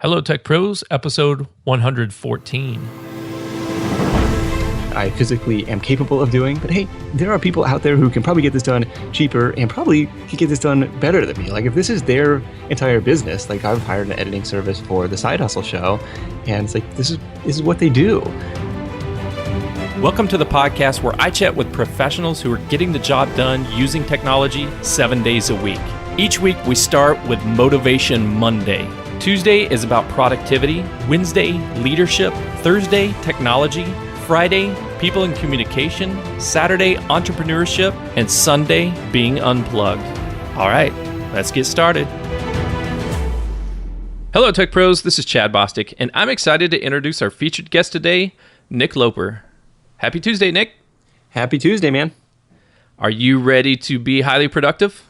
Hello Tech Pros, episode 114. I physically am capable of doing, but hey, there are people out there who can probably get this done cheaper and probably can get this done better than me. Like if this is their entire business, like I've hired an editing service for the Side Hustle show, and it's like this is what they do. Welcome to the podcast where I chat with professionals who are getting the job done using technology 7 days a week. Each week we start with Motivation Monday. Tuesday is about productivity, Wednesday, leadership, Thursday, technology, Friday, people and communication, Saturday, entrepreneurship, and Sunday, being unplugged. All right, let's get started. Hello, Tech Pros. This is Chad Bostic, and I'm excited to introduce our featured guest today, Nick Loper. Happy Tuesday, Nick. Happy Tuesday, man. Are you ready to be highly productive?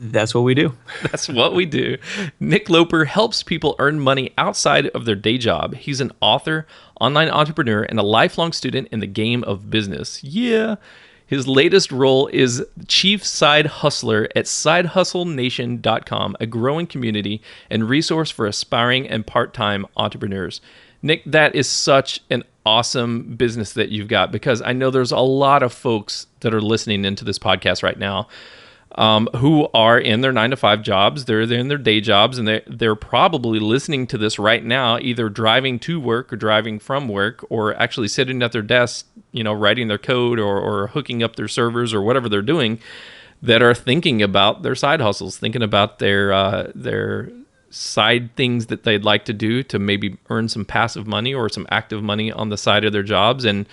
That's what we do. That's what we do. Nick Loper helps people earn money outside of their day job. He's an author, online entrepreneur, and a lifelong student in the game of business. Yeah. His latest role is Chief Side Hustler at sidehustlenation.com, a growing community and resource for aspiring and part-time entrepreneurs. Nick, that is such an awesome business that you've got, because I know there's a lot of folks that are listening into this podcast right now who are in their 9-to-5 jobs. They're in their day jobs, and they're probably listening to this right now, either driving to work or driving from work, or actually sitting at their desk, writing their code or hooking up their servers or whatever they're doing, that are thinking about their side hustles, thinking about their side things that they'd like to do to maybe earn some passive money or some active money on the side of their jobs. And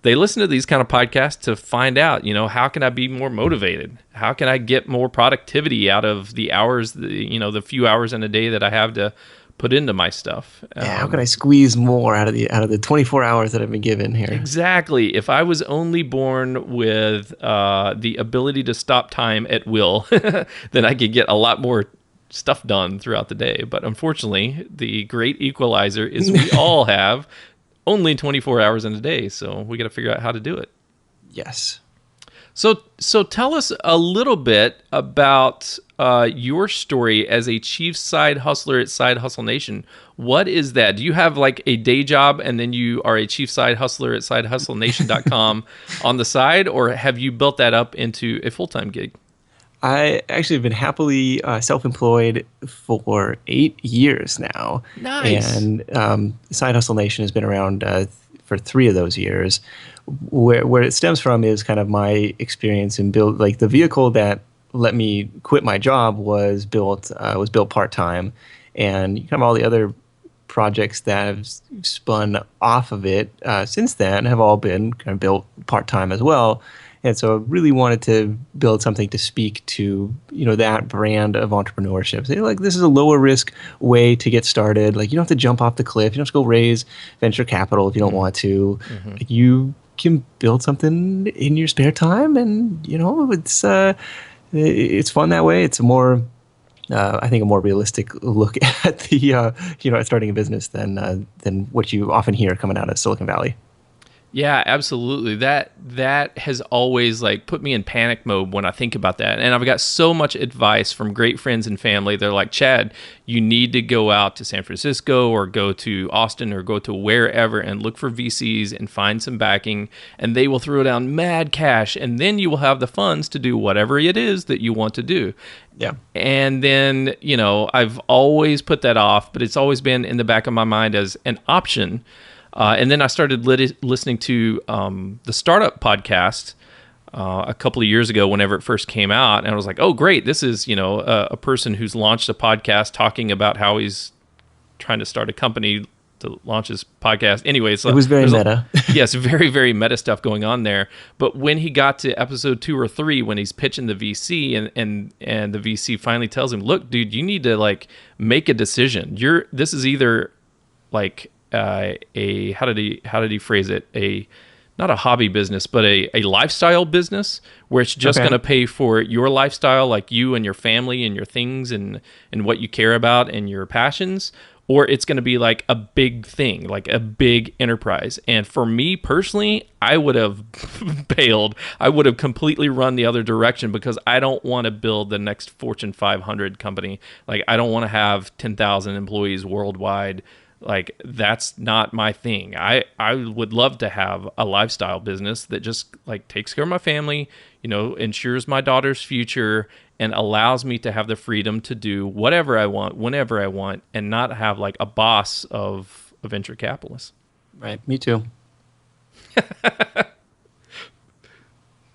they listen to these kind of podcasts to find out, how can I be more motivated? How can I get more productivity out of the hours, the few hours in a day that I have to put into my stuff? How can I squeeze more out of the 24 hours that I've been given here? Exactly. If I was only born with the ability to stop time at will, then I could get a lot more stuff done throughout the day. But unfortunately, the great equalizer is we all have only 24 hours in a day, so we got to figure out how to do it. Yes. So tell us a little bit about your story as a chief side hustler at Side Hustle Nation. What is that? Do you have like a day job and then you are a chief side hustler at sidehustlenation.com on the side, or have you built that up into a full-time gig? I actually have been happily self-employed for 8 years now. Nice. And Side Hustle Nation has been around for 3 of those years. Where it stems from is kind of my experience in build. Like the vehicle that let me quit my job was built part-time, and kind of all the other projects that have spun off of it since then have all been kind of built part-time as well. And so I really wanted to build something to speak to, that brand of entrepreneurship. Say, like, this is a lower risk way to get started. Like, you don't have to jump off the cliff. You don't have to go raise venture capital if you don't want to. Mm-hmm. Like, you can build something in your spare time, and, it's fun that way. It's a more, I think, a more realistic look at the, at starting a business than what you often hear coming out of Silicon Valley. Yeah, absolutely. That has always put me in panic mode when I think about that. And I've got so much advice from great friends and family. They're like, Chad, you need to go out to San Francisco or go to Austin or go to wherever and look for VCs and find some backing, and they will throw down mad cash, and then you will have the funds to do whatever it is that you want to do. Yeah. And then, I've always put that off, but it's always been in the back of my mind as an option. And then I started listening to the Startup podcast a couple of years ago whenever it first came out. And I was like, oh, great. This is, a person who's launched a podcast talking about how he's trying to start a company to launch his podcast. Anyway, it was very meta. Yes, very, very meta stuff going on there. But when he got to episode 2 or 3, when he's pitching the VC and the VC finally tells him, look, dude, you need to make a decision. This is either how did he phrase it? Not a hobby business, but a lifestyle business where it's just going to pay for your lifestyle, like you and your family and your things and what you care about and your passions, or it's going to be like a big thing, like a big enterprise. And for me personally, I would have bailed. I would have completely run the other direction because I don't want to build the next Fortune 500 company. Like, I don't want to have 10,000 employees worldwide. Like, that's not my thing. I would love to have a lifestyle business that just like takes care of my family, ensures my daughter's future, and allows me to have the freedom to do whatever I want, whenever I want, and not have like a boss of a venture capitalist. Right. Me too.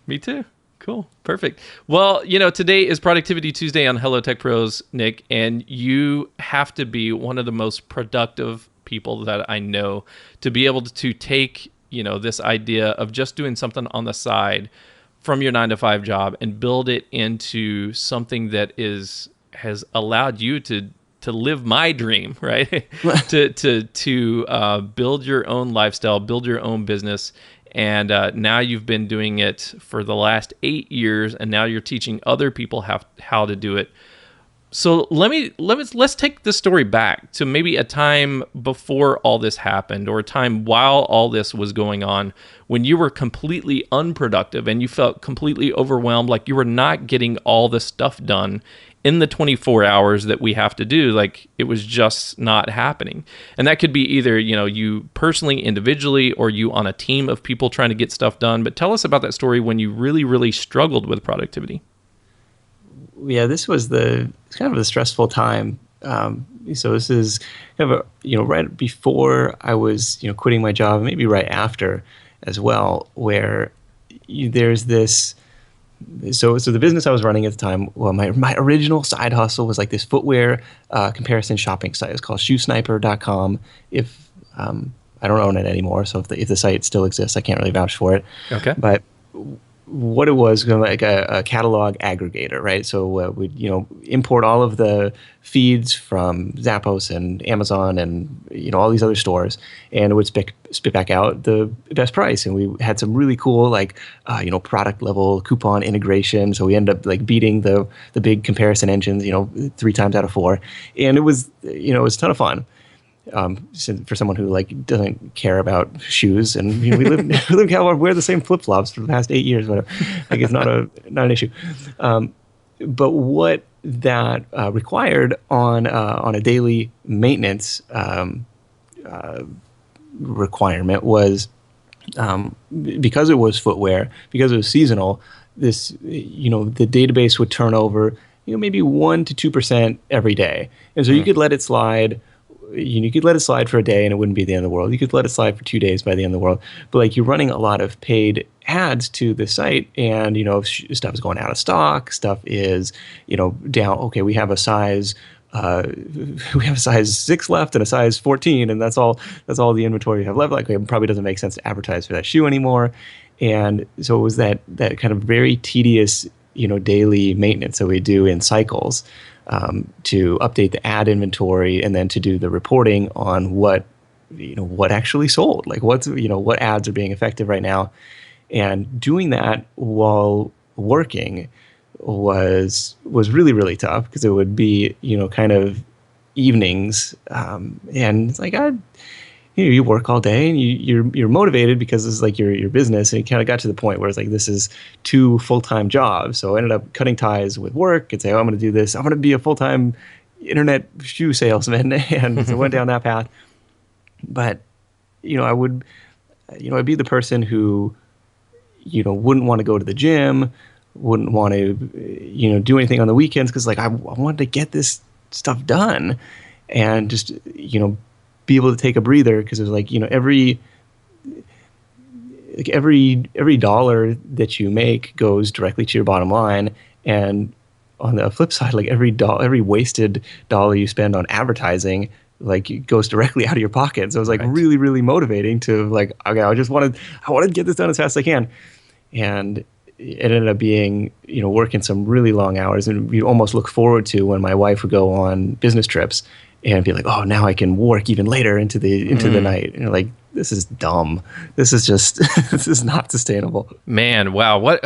Me too. Cool. Perfect. Well, today is Productivity Tuesday on Hello Tech Pros, Nick, and you have to be one of the most productive people that I know to be able to take, this idea of just doing something on the side from your 9-to-5 job and build it into something that has allowed you to live my dream, right? to build your own lifestyle, build your own business. And now you've been doing it for the last 8 years, and now you're teaching other people how to do it. So let's take the story back to maybe a time before all this happened, or a time while all this was going on, when you were completely unproductive and you felt completely overwhelmed, like you were not getting all the stuff done in the 24 hours that we have to do. Like, it was just not happening. And that could be either, you personally, individually, or you on a team of people trying to get stuff done. But tell us about that story when you really, really struggled with productivity. Yeah, this was kind of a stressful time. So this is kind of right before I was, quitting my job, maybe right after as well, where there's this. So the business I was running at the time, well, my original side hustle was like this footwear comparison shopping site. It's called shoesniper.com. If I don't own it anymore, so if the site still exists, I can't really vouch for it. Okay. But what it was like a catalog aggregator, right? So we'd import all of the feeds from Zappos and Amazon and all these other stores, and it would spit back out the best price. And we had some really cool product level coupon integration. So we ended up like beating the big comparison engines 3 times out of 4, and it was it was a ton of fun. For someone who doesn't care about shoes, and we live in California, wear the same flip flops for the past 8 years, whatever. It's not an issue. But what that required on a daily maintenance requirement was, because it was footwear, because it was seasonal, this the database would turn over maybe 1 to 2% every day, and so you could let it slide. You could let it slide for a day and it wouldn't be the end of the world. You could let it slide for 2 days by the end of the world. But you're running a lot of paid ads to the site, and stuff is going out of stock. Stuff is down. Okay, we have a size 6 left and a size 14, and that's all the inventory you have left. It probably doesn't make sense to advertise for that shoe anymore. And so it was that kind of very tedious daily maintenance that we do in cycles. To update the ad inventory and then to do the reporting on what actually sold, what ads are being effective right now, and doing that while working was really, really tough, because it would be kind of evenings, and it's you work all day and you're motivated because this is your business, and it kind of got to the point where it's this is 2 full-time jobs. So I ended up cutting ties with work and say, I'm going to do this. I'm going to be a full-time internet shoe salesman, and so I went down that path. But I'd be the person who wouldn't want to go to the gym, wouldn't want to do anything on the weekends, because I wanted to get this stuff done, and just be able to take a breather, because it was every dollar that you make goes directly to your bottom line, and on the flip side, every wasted dollar you spend on advertising it goes directly out of your pocket. So it was Right. really, really motivating to okay, I wanted to get this done as fast as I can, and it ended up being working some really long hours, and you almost look forward to when my wife would go on business trips and be like, oh, now I can work even later into the night. And you're this is dumb. This is just this is not sustainable. Man, wow, what,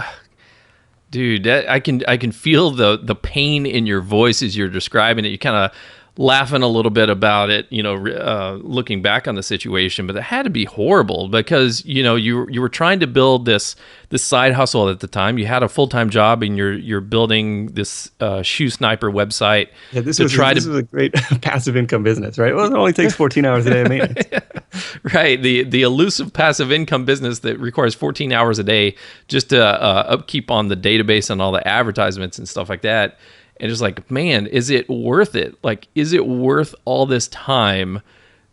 dude? I can feel the pain in your voice as you're describing it. You kind of laughing a little bit about it, looking back on the situation, but it had to be horrible because, you were trying to build this side hustle at the time. You had a full-time job and you're building this shoe sniper website Yeah, this was a great passive income business, right? Well, it only takes 14 hours a day of maintenance. Right. The elusive passive income business that requires 14 hours a day just to upkeep on the database and all the advertisements and stuff like that. And just like, man, is it worth it? Like, is it worth all this time,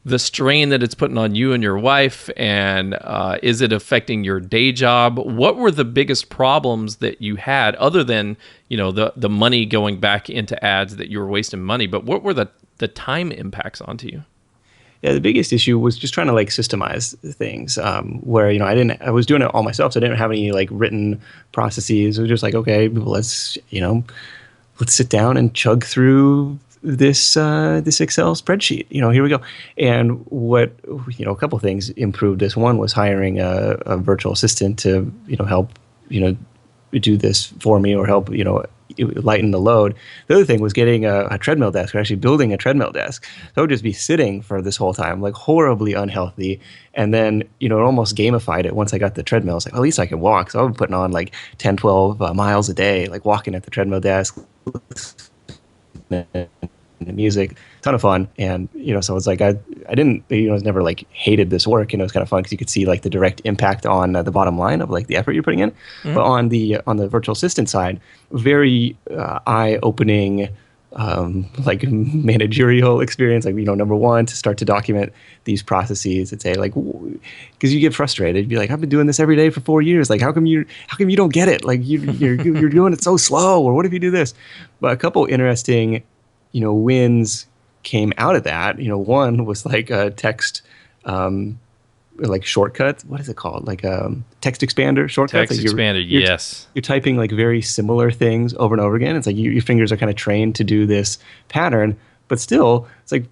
the strain that it's putting on you and your wife? And is it affecting your day job? What were the biggest problems that you had other than, the money going back into ads that you were wasting money? But what were the time impacts onto you? Yeah, the biggest issue was just trying to like systemize things, where I was doing it all myself, so I didn't have any like written processes. It was just like, okay, let's sit down and chug through this Excel spreadsheet. Here we go. And what a couple of things improved this. One was hiring a virtual assistant to help do this for me or help lighten the load. The other thing was getting a treadmill desk, or actually building a treadmill desk. So I would just be sitting for this whole time, like horribly unhealthy. And then, it almost gamified it once I got the treadmill. I was like, well, at least I can walk. So I was putting on like 10, 12 miles a day, like walking at the treadmill desk, the music, ton of fun. And so it's like I didn't I was never like hated this work. It was kind of fun because you could see like the direct impact on the bottom line of like the effort you're putting in. Mm-hmm. But on the virtual assistant side, very eye-opening like managerial experience. Like number one, to start to document these processes and say like, because you get frustrated, you'd be like, I've been doing this every day for 4 years. Like how come you don't get it? Like you're doing it so slow. Or what if you do this? But a couple interesting wins came out of that. One was like a text, like shortcut. What is it called? Like text expander shortcuts. Text like expander, yes. You're typing like very similar things over and over again. It's like your fingers are kind of trained to do this pattern, but still, it's like,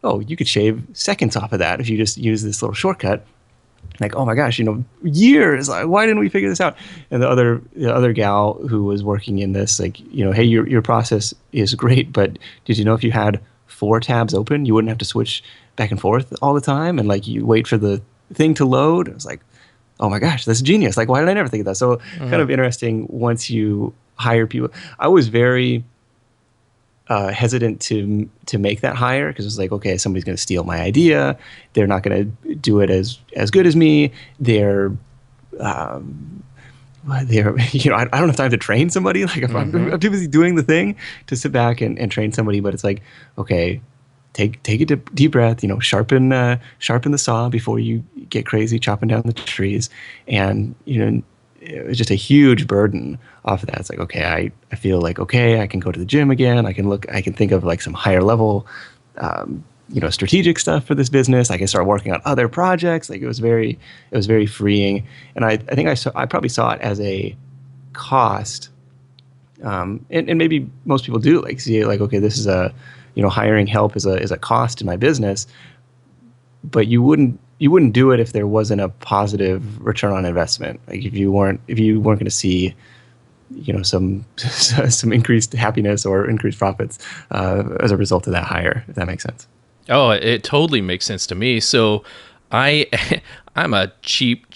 oh, you could shave seconds off of that if you just use this little shortcut. Like, oh my gosh, years. Like, why didn't we figure this out? And the other gal who was working in this, like, hey, your process is great, but did you know if you had 4 tabs open, you wouldn't have to switch back and forth all the time, and like you wait for the thing to load? It was like, oh my gosh, that's genius. Like, why did I never think of that? So kind of interesting once you hire people. I was very hesitant to make that hire because it's like, okay, somebody's going to steal my idea. They're not going to do it as good as me. I don't have time to train somebody. Like if I'm too busy doing the thing to sit back and train somebody. But it's like, okay, take a deep breath. Sharpen the saw before you get crazy chopping down the trees. And it was just a huge burden off of that. It's like, okay, I feel like, okay, I can go to the gym again. I can think of like some higher level, strategic stuff for this business. I can start working on other projects. Like it was very freeing. And I think I probably saw it as a cost. And maybe most people do like see it like, okay, this is hiring help is a cost to my business, but you wouldn't do it if there wasn't a positive return on investment. Like if you weren't going to see, some increased happiness or increased profits as a result of that hire, if that makes sense. Oh, it totally makes sense to me. So I'm a cheap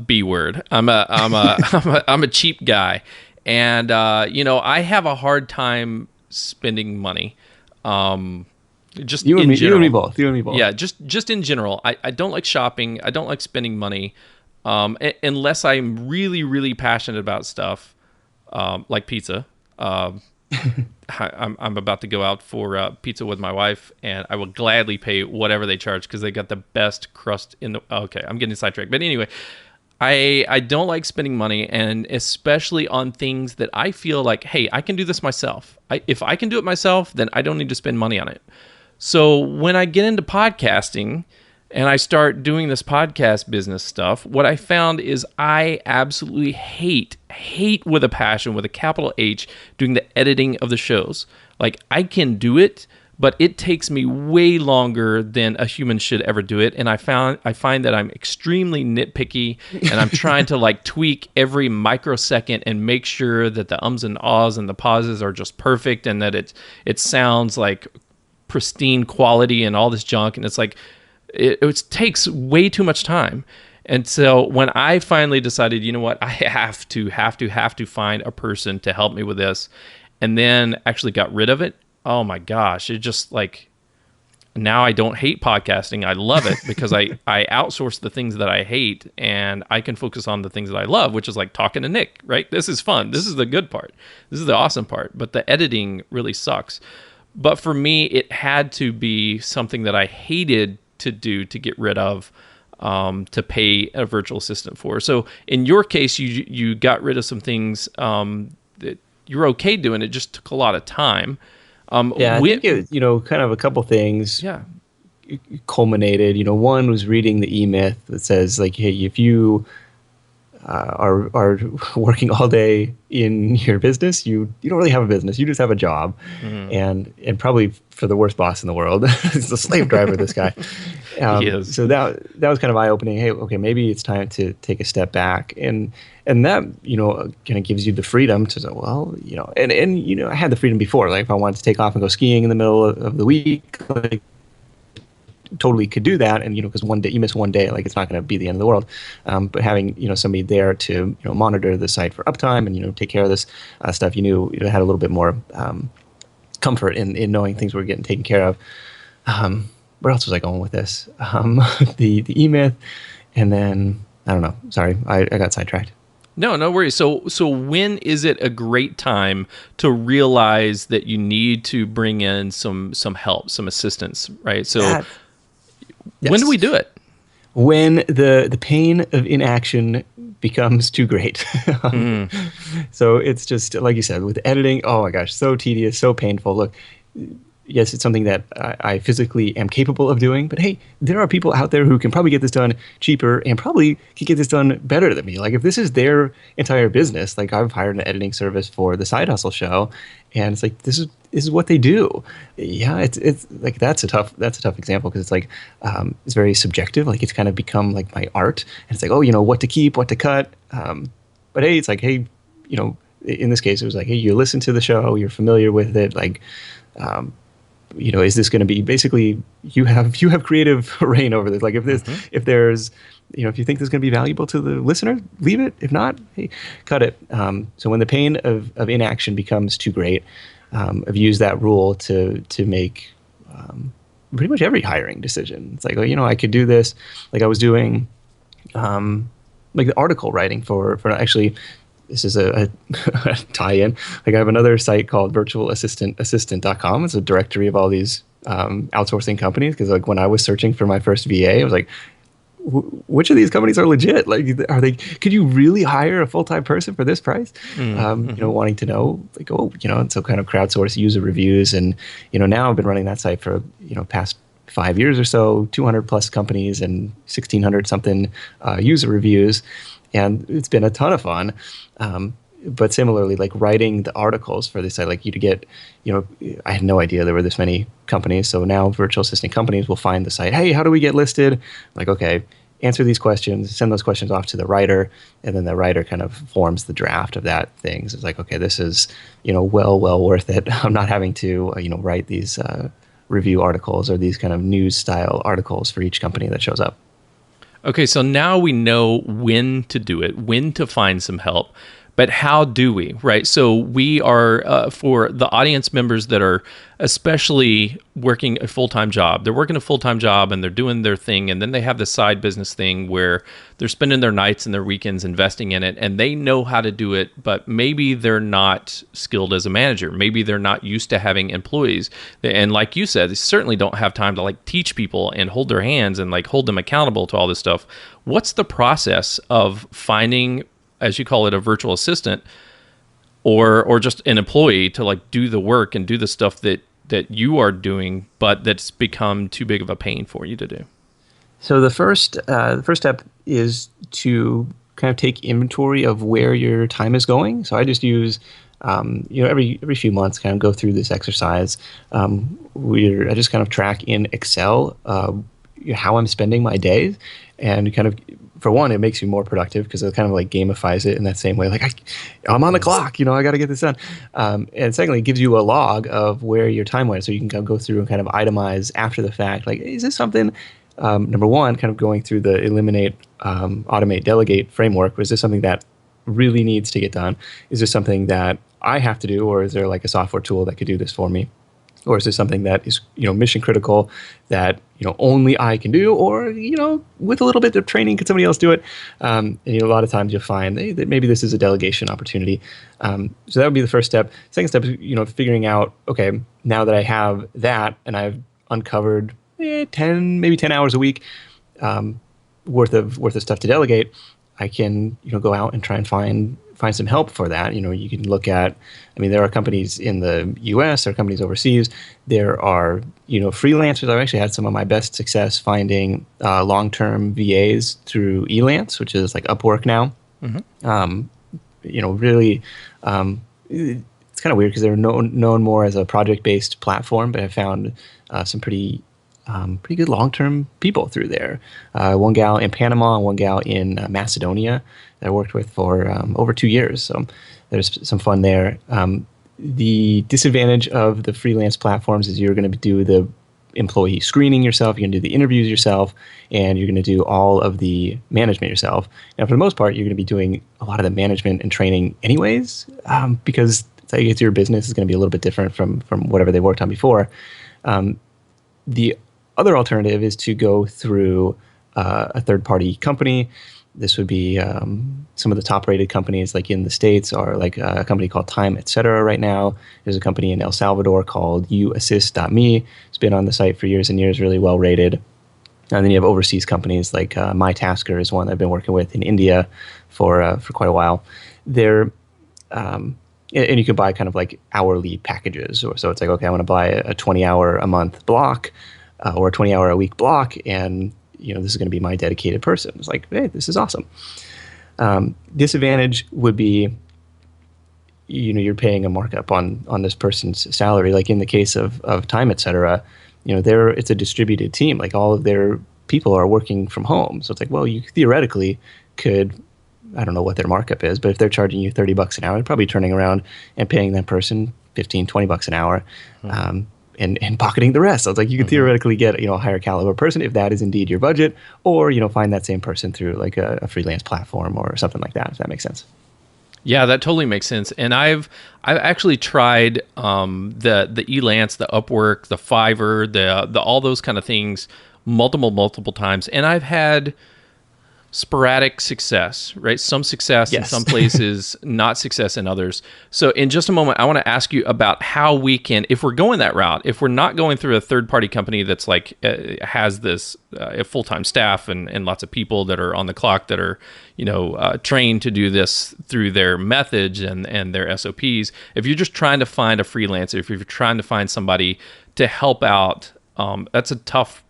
B word. I'm a cheap guy. And I have a hard time spending money. Just you and me, general. You and me both. Yeah, just in general. I don't like shopping. I don't like spending money unless I'm really, really passionate about stuff like pizza. I'm about to go out for pizza with my wife, and I will gladly pay whatever they charge because they got the best crust in the... Okay, I'm getting sidetracked. But anyway, I don't like spending money, and especially on things that I feel like, hey, I can do this myself. If I can do it myself, then I don't need to spend money on it. So when I get into podcasting and I start doing this podcast business stuff, what I found is I absolutely hate with a passion, with a capital H, doing the editing of the shows. Like I can do it, but it takes me way longer than a human should ever do it. And I find that I'm extremely nitpicky, and I'm trying to like tweak every microsecond and make sure that the ums and ahs and the pauses are just perfect, and that it sounds like pristine quality and all this junk. And it's like it takes way too much time. And so when I finally decided, you know what, I have to find a person to help me with this, and then actually got rid of it. Oh my gosh, it just like, now I don't hate podcasting. I love it because I outsource the things that I hate, and I can focus on the things that I love, which is like talking to Nick, right? This is fun. This is the good part. This is the awesome part. But the editing really sucks. But for me, it had to be something that I hated to do to get rid of, to pay a virtual assistant for. So in your case, you got rid of some things that you're okay doing. It just took a lot of time. Yeah, I think kind of a couple things Yeah. culminated. One was reading the E-Myth that says like, hey, if you are working all day in your business, you don't really have a business. You just have a job, and probably for the worst boss in the world. He's a slave driver, this guy. He is. So that was kind of eye opening. Hey, okay, maybe it's time to take a step back, and that kind of gives you the freedom to say, well, and I had the freedom before. Like if I wanted to take off and go skiing in the middle of the week, like totally could do that, and because one day you miss one day, like it's not going to be the end of the world. But having somebody there to monitor the site for uptime and take care of this stuff, you had a little bit more comfort in knowing things were getting taken care of. Where else was I going with this? The E-Myth, and then I don't know. Sorry, I got sidetracked. No worries. So when is it a great time to realize that you need to bring in some help, some assistance, right? So Yes. when do we do it? When the pain of inaction becomes too great. So it's just, like you said, with editing, oh my gosh, so tedious, so painful. Look, yes, it's something that I physically am capable of doing, but hey, there are people out there who can probably get this done cheaper and probably can get this done better than me. Like if this is their entire business, like I've hired an editing service for the Side Hustle show, and it's like this is what they do. Yeah, it's like that's a tough example because it's like it's very subjective. Like it's kind of become like my art, and it's like, oh, what to keep, what to cut. But hey, it's like, hey, in this case, it was like, hey, you listen to the show, you're familiar with it, like. Is this going to be basically you have creative reign over this? Like if there's if you think this is going to be valuable to the listener, leave it. If not, hey, cut it. So when the pain of inaction becomes too great, I've used that rule to make pretty much every hiring decision. It's like, oh, I could do this. Like I was doing like the article writing for actually. This is a tie-in. Like I have another site called virtualassistant.com. It's a directory of all these outsourcing companies. Because like when I was searching for my first VA, I was like, which of these companies are legit? Like, are they? Could you really hire a full-time person for this price? Wanting to know, like, and so kind of crowdsource user reviews, and now I've been running that site for past 5 years or so, 200 plus companies and 1,600 something user reviews. And it's been a ton of fun. But similarly, like writing the articles for this site, like you to get, I had no idea there were this many companies. So now virtual assistant companies will find the site. Hey, how do we get listed? Like, okay, answer these questions, send those questions off to the writer. And then the writer kind of forms the draft of that thing. So it's like, okay, this is, well worth it. I'm not having to, write these review articles or these kind of news style articles for each company that shows up. Okay, so now we know when to do it, when to find some help, but how do we, right? So we are, for the audience members that are especially working a full-time job, they're working a full-time job and they're doing their thing, and then they have the side business thing where they're spending their nights and their weekends investing in it, and they know how to do it, but maybe they're not skilled as a manager. Maybe they're not used to having employees. And like you said, they certainly don't have time to like teach people and hold their hands and like hold them accountable to all this stuff. What's the process of finding, as you call it, a virtual assistant or just an employee to like do the work and do the stuff that you are doing, but that's become too big of a pain for you to do? So the first step is to kind of take inventory of where your time is going. So I just use every few months, kind of go through this exercise. I just kind of track in Excel how I'm spending my days, and kind of, for one, it makes you more productive because it kind of like gamifies it in that same way. Like I'm on the clock, I got to get this done. And secondly, it gives you a log of where your time went, so you can kind of go through and kind of itemize after the fact. Like, is this something? Number one, kind of going through the eliminate, automate, delegate framework. Was this something that really needs to get done? Is this something that I have to do, or is there like a software tool that could do this for me? Or is this something that is, mission critical that, only I can do, or, with a little bit of training, could somebody else do it? And, a lot of times you'll find that maybe this is a delegation opportunity. So that would be the first step. Second step is, figuring out, okay, now that I have that and I've uncovered 10 hours a week worth of stuff to delegate, I can, go out and try and find some help for that. You can look at, there are companies in the US, there are companies overseas. There are, freelancers. I've actually had some of my best success finding long-term VAs through Elance, which is like Upwork now. Really, it's kind of weird because they're known more as a project-based platform, but I found some pretty good long-term people through there. One gal in Panama and one gal in Macedonia that I worked with for over 2 years. So there's some fun there. The disadvantage of the freelance platforms is you're going to do the employee screening yourself, you're going to do the interviews yourself, and you're going to do all of the management yourself. Now, for the most part, you're going to be doing a lot of the management and training anyways, because it's your business is going to be a little bit different from whatever they worked on before. The other alternative is to go through a third-party company. This would be some of the top-rated companies, like in the States, are like a company called Time, Etc. right now. There's a company in El Salvador called YouAssist.me. It's been on the site for years and years, really well-rated. And then you have overseas companies like MyTasker is one I've been working with in India for quite a while. They're and you can buy kind of like hourly packages. So it's like, okay, I want to buy a 20-hour-a-month block or a 20-hour-a-week block, and this is going to be my dedicated person. It's like, hey, this is awesome. Disadvantage would be, you're paying a markup on this person's salary. Like in the case of Time, Etc., it's a distributed team. Like all of their people are working from home. So it's like, well, you theoretically could, I don't know what their markup is, but if they're charging you $30 an hour, they're probably turning around and paying that person $15-20 an hour. And pocketing the rest. So it's like you could theoretically get a higher caliber person if that is indeed your budget, or find that same person through like a freelance platform or something like that. If that makes sense. Yeah, that totally makes sense. And I've actually tried the Elance, the Upwork, the Fiverr, the all those kind of things multiple times, and I've had sporadic success, right? Some success in some places, not success in others. So in just a moment, I want to ask you about how we can, if we're going that route, if we're not going through a third-party company that's like has this a full-time staff and lots of people that are on the clock that are trained to do this through their methods and their SOPs. If you're just trying to find a freelancer, if you're trying to find somebody to help out, that's a tough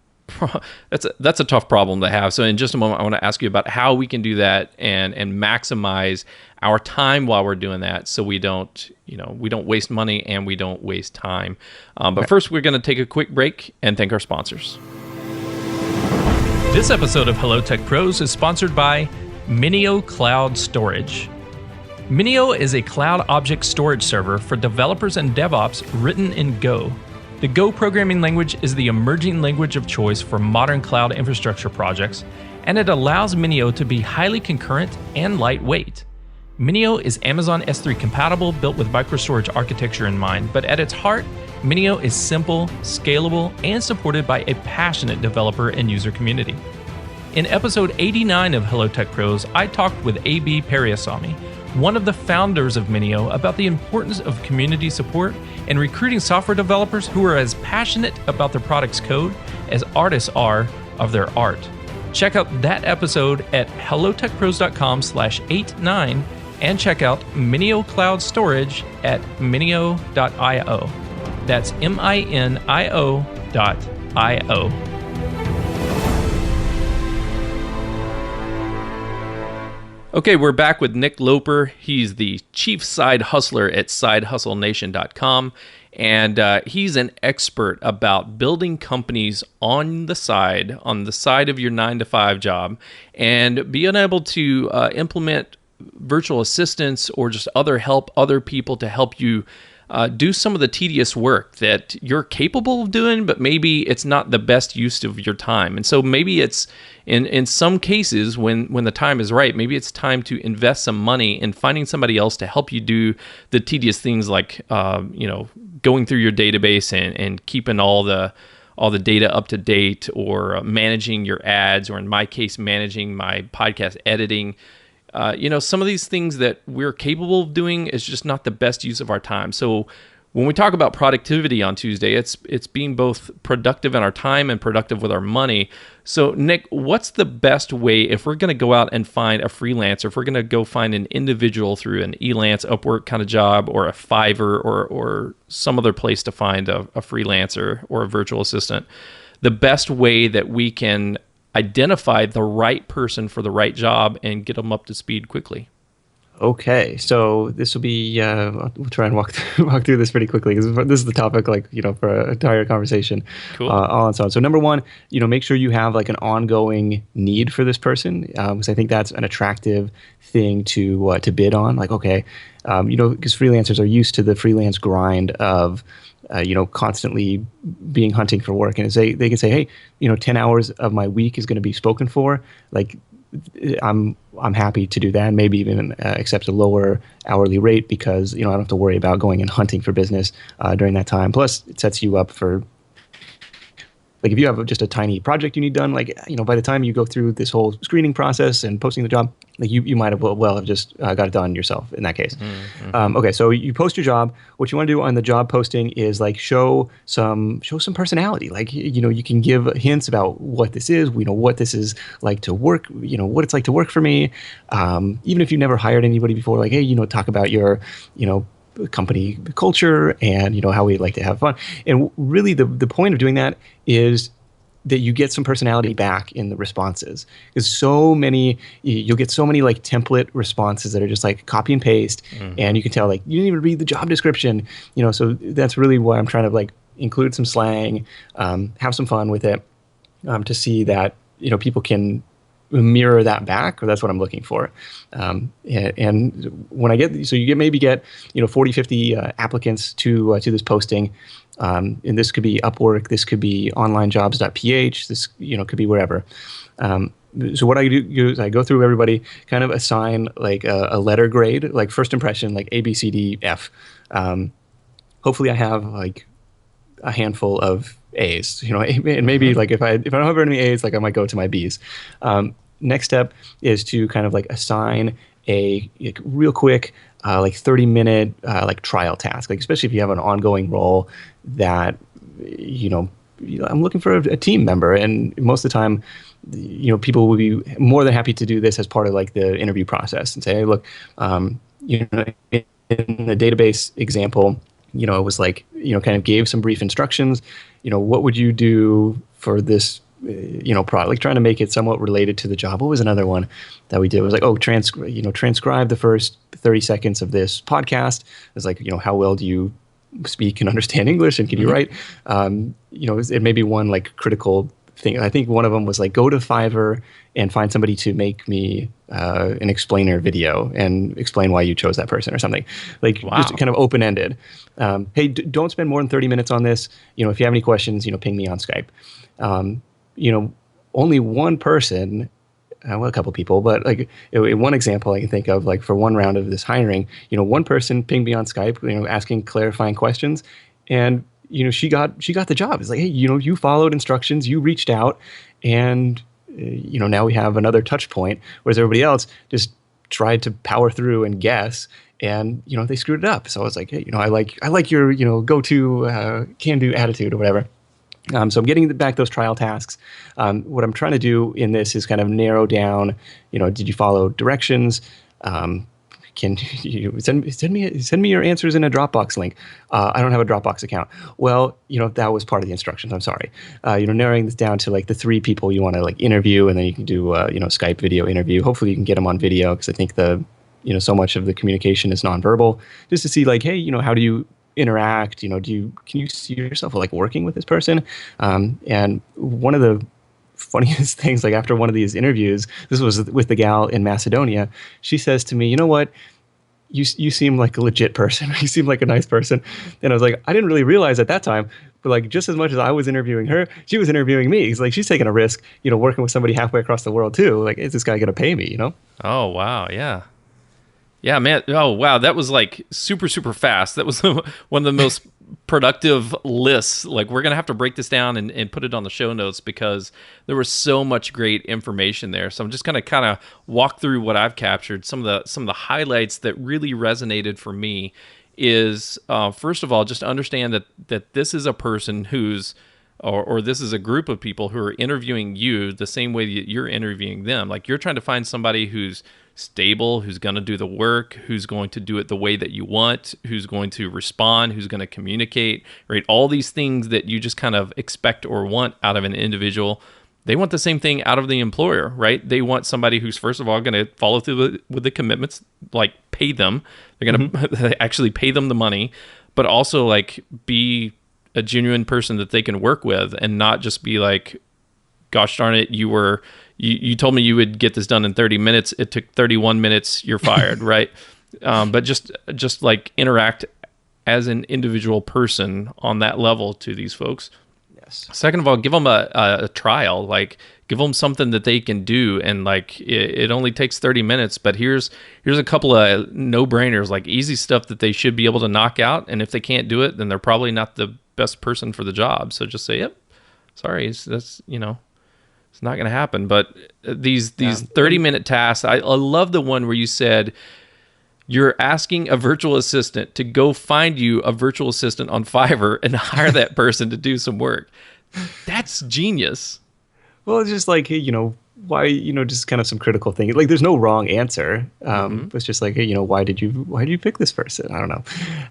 problem to have. So in just a moment, I want to ask you about how we can do that and maximize our time while we're doing that, so we don't waste money and we don't waste time. But first, we're going to take a quick break and thank our sponsors. This episode of Hello Tech Pros is sponsored by Minio Cloud Storage. Minio is a cloud object storage server for developers and DevOps written in Go. The Go programming language is the emerging language of choice for modern cloud infrastructure projects, and it allows Minio to be highly concurrent and lightweight. Minio is Amazon S3 compatible, built with microstorage architecture in mind, but at its heart, Minio is simple, scalable, and supported by a passionate developer and user community. In episode 89 of Hello Tech Pros, I talked with A.B. Periasamy, one of the founders of Minio, about the importance of community support and recruiting software developers who are as passionate about their product's code as artists are of their art. Check out that episode at hellotechpros.com/89 and check out Minio Cloud Storage at minio.io. That's minio.io. Okay, we're back with Nick Loper. He's the chief side hustler at sidehustlenation.com. And he's an expert about building companies on the side of your 9 to 5 job, and being able to implement virtual assistants or just other people to help you do some of the tedious work that you're capable of doing, but maybe it's not the best use of your time. And so maybe it's in some cases when the time is right, maybe it's time to invest some money in finding somebody else to help you do the tedious things like going through your database and keeping all the data up to date, or managing your ads, or in my case, managing my podcast editing. Some of these things that we're capable of doing is just not the best use of our time. So when we talk about productivity on Tuesday, it's being both productive in our time and productive with our money. So Nick, what's the best way if we're going to go out and find a freelancer, if we're going to go find an individual through an Elance, Upwork kind of job, or a Fiverr, or some other place to find a freelancer or a virtual assistant, the best way that we can identify the right person for the right job and get them up to speed quickly? Okay, so this will be we'll try and walk through this pretty quickly, because this is the topic, for an entire conversation. Cool. All on its own. So number one, make sure you have like an ongoing need for this person, because I think that's an attractive thing to bid on. Like, okay, because freelancers are used to the freelance grind of constantly being hunting for work, and they can say, hey, 10 hours of my week is going to be spoken for. Like, I'm happy to do that, and maybe even accept a lower hourly rate, because I don't have to worry about going and hunting for business during that time. Plus, it sets you up for, like, if you have just a tiny project you need done, by the time you go through this whole screening process and posting the job, like you might have well have just got it done yourself in that case. Mm-hmm. Okay, so you post your job. What you want to do on the job posting is like show some personality. Like, you can give hints about what this is. What this is like to work. What it's like to work for me. Even if you never hired anybody before, like, hey, talk about your company culture and how we like to have fun. And really, the point of doing that is that you get some personality back in the responses, because you'll get so many like template responses that are just like copy and paste, and you can tell like you didn't even read the job description, so that's really why I'm trying to like include some slang, have some fun with it, to see that people can mirror that back, or that's what I'm looking for. And when I get, so you maybe get 40, 50 applicants to this posting. And this could be Upwork, this could be onlinejobs.ph, this could be wherever. So what I do is I go through everybody, kind of assign like a letter grade, like first impression, like A, B, C, D, F. Hopefully I have like a handful of A's, and maybe like if I don't have very many A's, like I might go to my B's. Next step is to kind of like assign a real quick, like 30-minute like trial task, like especially if you have an ongoing role that I'm looking for a team member, and most of the time, people will be more than happy to do this as part of like the interview process and say, hey, look, in the database example, it was like, kind of gave some brief instructions, what would you do for this, product, like trying to make it somewhat related to the job. What was another one that we did? It was like, transcribe the first 30 seconds of this podcast. It was like, how well do you speak and understand English, and can you write? It may be one like critical thing. I think one of them was like, go to Fiverr and find somebody to make me an explainer video and explain why you chose that person or something. Like, wow. Just kind of open-ended. Hey, don't spend more than 30 minutes on this. If you have any questions, ping me on Skype. Only one person, well, a couple people, but like in one example I can think of, like for one round of this hiring, one person pinged me on Skype, asking clarifying questions, and she got the job. It's like, hey, you followed instructions, you reached out, and now we have another touch point, whereas everybody else just tried to power through and guess, and they screwed it up. So I was like, hey, I like your go-to can-do attitude or whatever. So I'm getting back those trial tasks. What I'm trying to do in this is kind of narrow down, did you follow directions? can you send me your answers in a Dropbox link? I don't have a Dropbox account. Well, that was part of the instructions. I'm sorry. Narrowing this down to like the 3 people you want to like interview, and then you can do Skype video interview. Hopefully you can get them on video, because I think so much of the communication is nonverbal, just to see like, hey, how do you interact? Can you see yourself like working with this person? And one of the funniest things, like after one of these interviews, this was with the gal in Macedonia, she says to me, you know what? You seem like a legit person. You seem like a nice person. And I was like, I didn't really realize at that time, but like just as much as I was interviewing her, she was interviewing me. It's like she's taking a risk, working with somebody halfway across the world too. Like, is this guy going to pay me? Oh wow, yeah. Yeah, man. Oh, wow. That was like super, super fast. That was one of the most productive lists. Like, we're going to have to break this down and put it on the show notes, because there was so much great information there. So I'm just going to kind of walk through what I've captured. Some of the highlights that really resonated for me is, first of all, just to understand that this is a person who's, or this is a group of people who are interviewing you the same way that you're interviewing them. Like, you're trying to find somebody who's stable, who's going to do the work, who's going to do it the way that you want, who's going to respond, who's going to communicate, right? All these things that you just kind of expect or want out of an individual. They want the same thing out of the employer, right? They want somebody who's, first of all, going to follow through with the commitments, like pay them. They're going to actually pay them the money, but also like be a genuine person that they can work with, and not just be like, gosh darn it, you told me you would get this done in 30 minutes. It took 31 minutes. You're fired, right? But just like interact as an individual person on that level to these folks. Yes. Second of all, give them a trial. Like, give them something that they can do, and like it only takes 30 minutes. But here's a couple of no-brainers, like easy stuff that they should be able to knock out. And if they can't do it, then they're probably not the best person for the job. So just say, yep, sorry, that's it's not going to happen. But these 30-minute tasks, I love the one where you said you're asking a virtual assistant to go find you a virtual assistant on Fiverr and hire that person to do some work. That's genius. Well, it's just like, hey, why, just kind of some critical things. Like, there's no wrong answer. It's just like, hey, why did you pick this person? I don't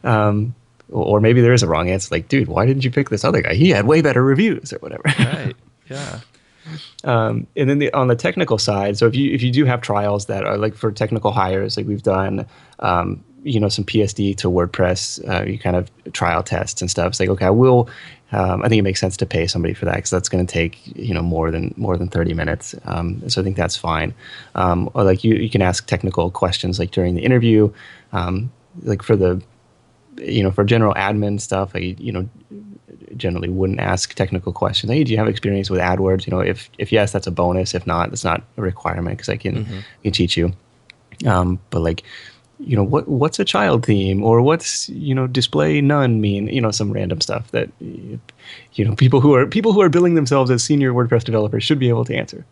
know. Or maybe there is a wrong answer. Like, dude, why didn't you pick this other guy? He had way better reviews or whatever. Right. Yeah. And then on the technical side, so if you do have trials that are like for technical hires, like we've done, some PSD to WordPress, you kind of trial tests and stuff. It's like, okay, I think it makes sense to pay somebody for that, because that's going to take more than 30 minutes. So I think that's fine. Or like you can ask technical questions like during the interview, like for the for general admin stuff, I generally wouldn't ask technical questions. Hey, do you have experience with AdWords? If yes, that's a bonus. If not, that's not a requirement, because I can teach you. But like, what's a child theme, or what's display none mean? Some random stuff that people who are billing themselves as senior WordPress developers should be able to answer.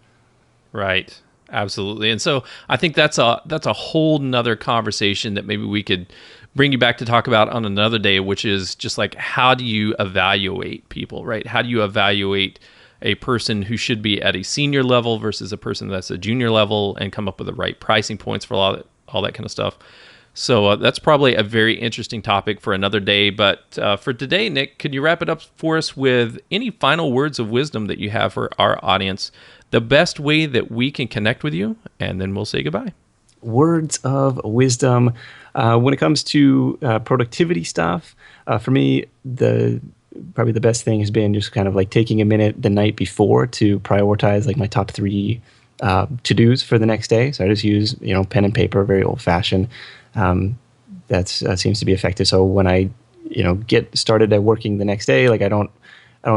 Right. Absolutely. And so I think that's a whole nother conversation that maybe we could bring you back to talk about on another day, which is just like, how do you evaluate people, right? How do you evaluate a person who should be at a senior level versus a person that's a junior level, and come up with the right pricing points for all that kind of stuff. So that's probably a very interesting topic for another day. But for today, Nick, could you wrap it up for us with any final words of wisdom that you have for our audience, the best way that we can connect with you, and then we'll say goodbye. Words of wisdom. When it comes to productivity stuff, for me, probably the best thing has been just kind of like taking a minute the night before to prioritize like my top 3 to-dos for the next day. So I just use pen and paper, very old-fashioned. That seems to be effective. So when I get started at working the next day, like I don't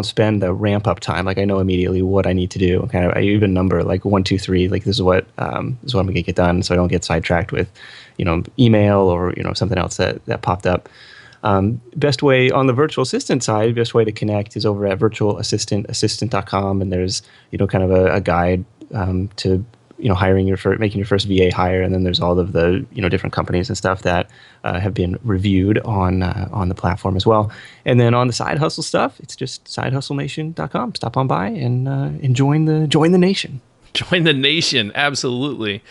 spend the ramp up time. Like I know immediately what I need to do. Kind of, I even number like 1, 2, 3. Like this is what I'm going to get done, so I don't get sidetracked with, email or something else that popped up. Best way on the virtual assistant side, best way to connect is over at virtualassistant.com, and there's kind of a guide to hiring making your first VA hire, and then there's all of the different companies and stuff that have been reviewed on the platform as well. And then on the side hustle stuff, it's just sidehustlenation.com. Stop on by and join the nation. Join the nation, absolutely.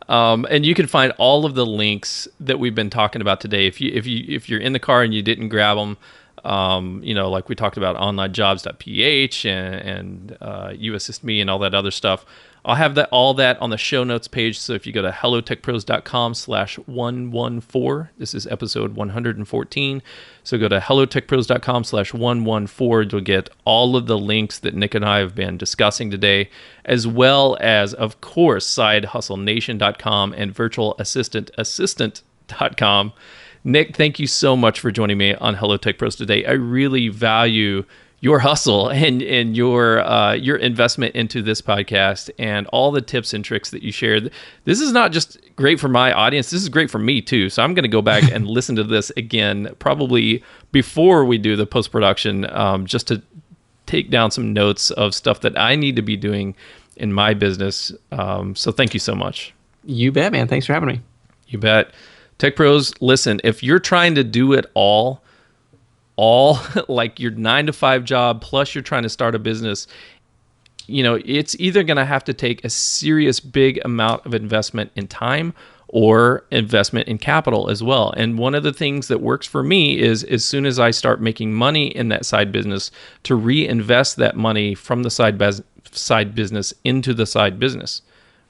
And you can find all of the links that we've been talking about today. If you're in the car and you didn't grab them, like we talked about onlinejobs.ph and You Assist Me and all that other stuff. I'll have all that on the show notes page. So if you go to hellotechpros.com/114, this is episode 114. So go to hellotechpros.com/114. You'll get all of the links that Nick and I have been discussing today, as well as, of course, sidehustlenation.com and virtualassistantassistant.com. Nick, thank you so much for joining me on Hello Tech Pros today. I really value your hustle and your investment into this podcast and all the tips and tricks that you shared. This is not just great for my audience. This is great for me too. So I'm going to go back and listen to this again, probably before we do the post-production, just to take down some notes of stuff that I need to be doing in my business. So thank you so much. You bet, man. Thanks for having me. You bet. Tech Pros, listen, if you're trying to do it all like your 9-to-5 job, plus you're trying to start a business, it's either going to have to take a serious big amount of investment in time or investment in capital as well. And one of the things that works for me is as soon as I start making money in that side business, to reinvest that money from the side business into the side business,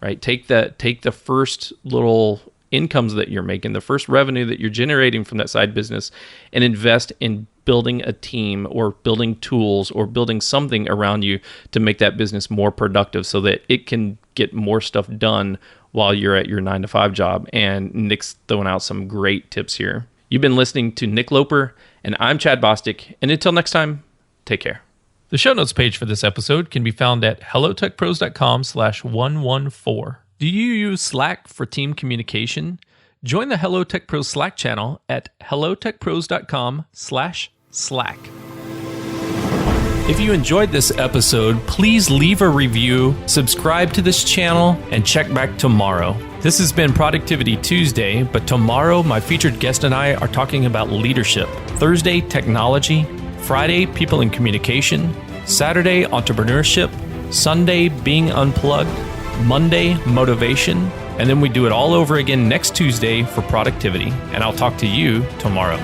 right? Take the first little incomes that you're making, the first revenue that you're generating from that side business, and invest in building a team or building tools or building something around you to make that business more productive so that it can get more stuff done while you're at your 9-to-5 job. And Nick's throwing out some great tips here. You've been listening to Nick Loper, and I'm Chad Bostic. And until next time, take care. The show notes page for this episode can be found at hellotechpros.com/114. Do you use Slack for team communication? Join the Hello Tech Pros Slack channel at hellotechpros.com/Slack. If you enjoyed this episode, please leave a review, subscribe to this channel, and check back tomorrow. This has been Productivity Tuesday, but tomorrow my featured guest and I are talking about leadership. Thursday, technology. Friday, people and communication. Saturday, entrepreneurship. Sunday, being unplugged. Monday, motivation, and then we do it all over again next Tuesday for productivity. And I'll talk to you tomorrow.